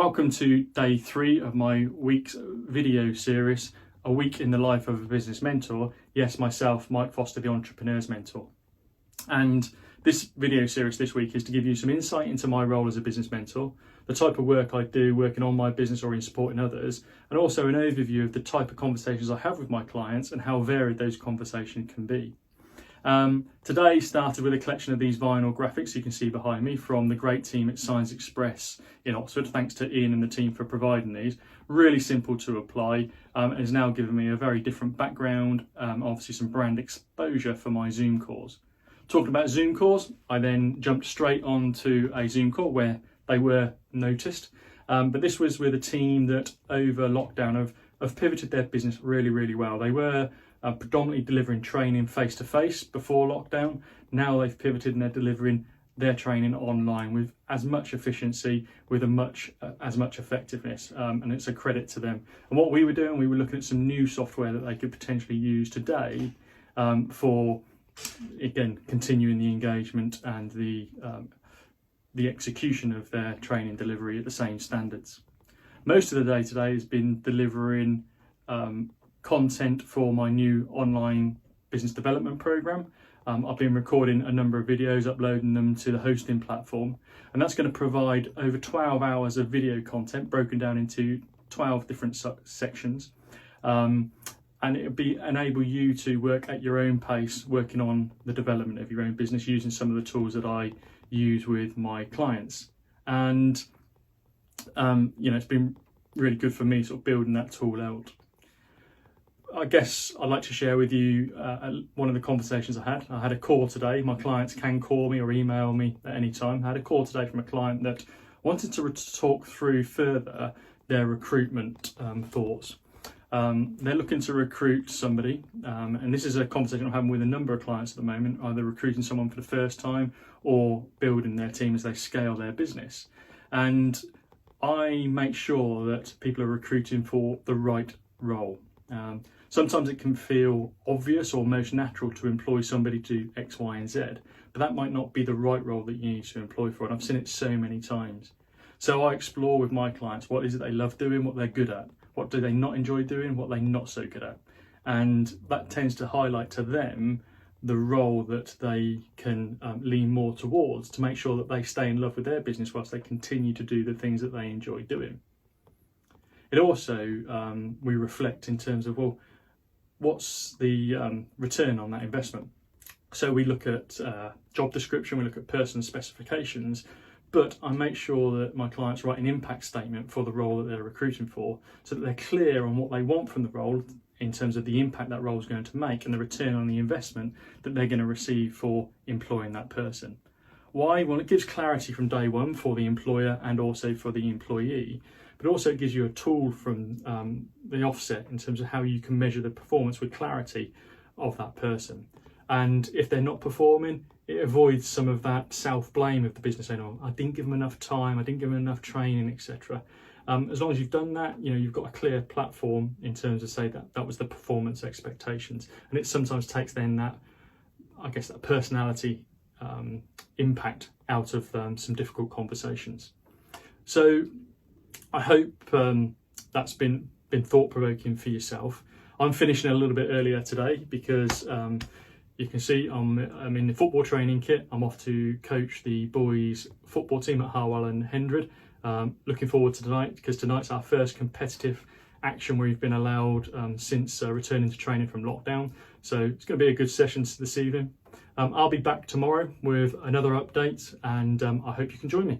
Welcome to day 3 of my week's video series, A Week in the Life of a Business Mentor. Yes, myself, Mike Foster, the Entrepreneur's Mentor. And this video series this week is to give you some insight into my role as a business mentor, the type of work I do working on my business or in supporting others, and also an overview of the type of conversations I have with my clients and how varied those conversations can be. Today started with a collection of these vinyl graphics you can see behind me from the great team at Signs Express in Oxford. Thanks to Ian and the team for providing these. Really simple to apply and has now given me a very different background, obviously some brand exposure for my Zoom calls. Talking about Zoom calls, I then jumped straight onto a Zoom call where they were noticed, but this was with a team that over lockdown have pivoted their business really well. They were predominantly delivering training face-to-face before lockdown. Now they've pivoted and they're delivering their training online with as much efficiency, with as much effectiveness, and it's a credit to them. And what we were doing, we were looking at some new software that they could potentially use today for, again, continuing the engagement and the execution of their training delivery at the same standards. Most of the day today has been delivering content for my new online business development program. I've been recording a number of videos, uploading them to the hosting platform, and that's going to provide over 12 hours of video content broken down into 12 different sections, and it'll enable you to work at your own pace, working on the development of your own business using some of the tools that I use with my clients. And it's been really good for me sort of building that tool out. I guess I'd like to share with you one of the conversations I had. I had a call today. My clients can call me or email me at any time. I had a call today from a client that wanted to talk through further their recruitment thoughts. They're looking to recruit somebody, and this is a conversation I'm having with a number of clients at the moment, either recruiting someone for the first time or building their team as they scale their business. And I make sure that people are recruiting for the right role. Sometimes it can feel obvious or most natural to employ somebody to do X, Y, and Z, but that might not be the right role that you need to employ for, and I've seen it so many times. So I explore with my clients what is it they love doing, what they're good at, what do they not enjoy doing, what they're not so good at, and that tends to highlight to them the role that they can lean more towards to make sure that they stay in love with their business whilst they continue to do the things that they enjoy doing. It also, we reflect in terms of, well, what's the return on that investment? So we look at job description, we look at person specifications, but I make sure that my clients write an impact statement for the role that they're recruiting for, so that they're clear on what they want from the role in terms of the impact that role is going to make and the return on the investment that they're going to receive for employing that person. Why? Well, it gives clarity from day one for the employer and also for the employee, but also it gives you a tool from the offset in terms of how you can measure the performance with clarity of that person. And if they're not performing, it avoids some of that self-blame of the business owner. I didn't give them enough time, I didn't give them enough training, etc. As long as you've done that, you've got a clear platform in terms of say that was the performance expectations. And it sometimes takes then that, I guess, that personality impact out of some difficult conversations. So I hope that's been thought-provoking for yourself. I'm finishing a little bit earlier today because you can see I'm in the football training kit. I'm off to coach the boys football team at Harwell and Hendred. Looking forward to tonight because tonight's our first competitive action we've been allowed since returning to training from lockdown. So it's going to be a good session this evening. I'll be back tomorrow with another update, and I hope you can join me.